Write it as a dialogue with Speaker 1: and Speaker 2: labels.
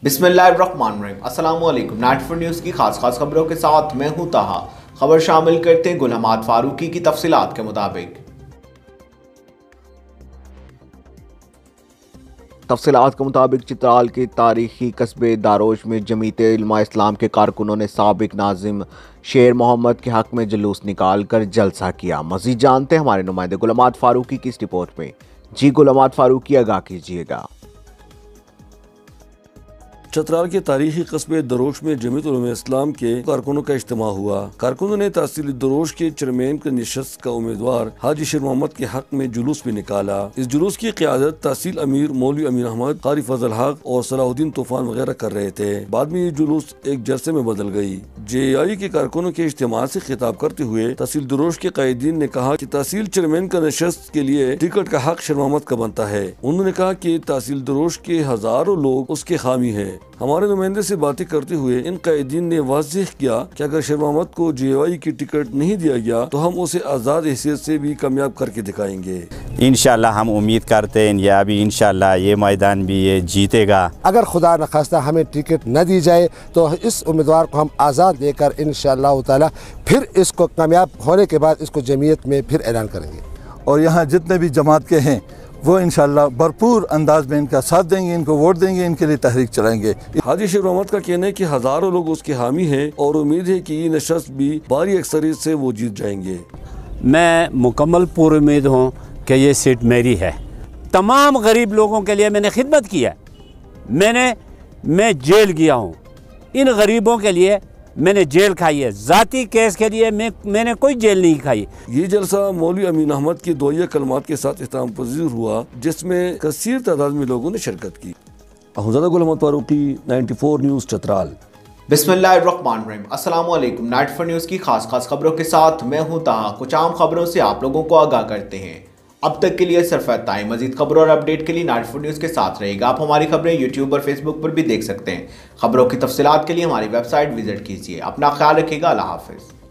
Speaker 1: बिस्मिल्लाहिर्रहमानिर्रहीम। अस्सलाम वालेकुम। नाइट न्यूज़ की खास खबरों के साथ मैं हूं ताहा। खबर शामिल करते हैं गुल हमाद फारूकी की तफसीलात के मुताबिक। चित्राल के तारीखी कस्बे दारोश में जमीयत उलमा इस्लाम के कारकुनों ने साबिक नाजिम शेर मोहम्मद के हक में जुलूस निकाल कर जलसा किया। मज़ीद जानते हैं हमारे नुमाइंदे गुल हमाद फारूकी की इस रिपोर्ट में। जी गुल हमाद फारूकी, आगाह कीजिएगा।
Speaker 2: चित्राल के तारीखी कस्बे दरोश में जमीयत उलमा इस्लाम के कारकुनों का इज्तिमा हुआ। कारकुनों ने तहसील दरोश के चेयरमैन के निशस्त का उम्मीदवार हाजी शेर मोहम्मद के हक में जुलूस भी निकाला। इस जुलूस की क़ियादत तहसील अमीर मौलवी अमीर अहमद, कारी फजल हक और सलाहुद्दीन तूफान वगैरह कर रहे थे। बाद में ये जुलूस एक जलसे में बदल गई। JAI के कारकुनों के इज्तिमा से खिताब करते हुए तहसील दरोश के कायदीन ने कहा कि तहसील चेयरमैन का निशस्त के लिए टिकट का हक शेर मोहम्मद का बनता है। उन्होंने कहा कि तहसील दरोश के हजारों लोग उसके हामी है। हमारे नुमाइंदे से बातें करते हुए इन कायदीन ने वाज़ेह किया कि अगर शेर मोहम्मद को JAI की टिकट नहीं दिया गया तो हम उसे आज़ाद हैसियत से भी कामयाब करके दिखाएंगे।
Speaker 3: इंशाअल्लाह हम उम्मीद करते हैं या अभी इंशाअल्लाह ये मैदान भी ये जीतेगा।
Speaker 4: अगर खुदा न खास्ता हमें टिकट न दी जाए तो इस उम्मीदवार को हम आज़ाद देकर इंशाअल्लाह ताला फिर इसको कामयाब होने के बाद इसको जमीयत में फिर ऐलान करेंगे।
Speaker 5: और यहाँ जितने भी जमात के हैं वो इंशाअल्लाह भरपूर अंदाज में इनका साथ देंगे, इनको वोट देंगे, इनके लिए तहरीक चलाएंगे।
Speaker 2: हाजी शेर मोहम्मद का कहना है कि हजारों लोग उसके हामी हैं और उम्मीद है कि ये नशस्त भी भारी अक्सरियत से वो जीत जाएंगे।
Speaker 6: मैं मुकम्मल पूरी उम्मीद हूँ कि ये सीट मेरी है। तमाम गरीब लोगों के लिए मैंने खिदमत की है। मैं जेल गया हूँ, इन गरीबों के लिए मैंने जेल खाई है। ज़ाती केस के लिए मैंने कोई जेल नहीं खाई।
Speaker 2: ये जलसा मौलवी अमीन अहमद की दुआया कलमात के साथ इख्तिताम पजीर हुआ, जिसमें कसीर तादाद में लोगों ने शिरकत की। अहमद गुल हमाद फारूकी, 94 न्यूज़ चित्राल।
Speaker 1: बिस्मिल्लाहिर्रहमानिर्रहीम। अस्सलाम वालेकुम। नाइट न्यूज़ की खास खबरों के साथ मैं हूं ताहा। कुछ आम खबरों से आप लोगों को आगाह करते हैं। अब तक के लिए सिर्फ इतना ही। मजीद खबरों और अपडेट के लिए नाइट न्यूज़ के साथ रहेगा। आप हमारी खबरें यूट्यूब और फेसबुक पर भी देख सकते हैं। खबरों की तफसीलात के लिए हमारी वेबसाइट विजिट कीजिए। अपना ख्याल रखिएगा। अल्लाह हाफिज़।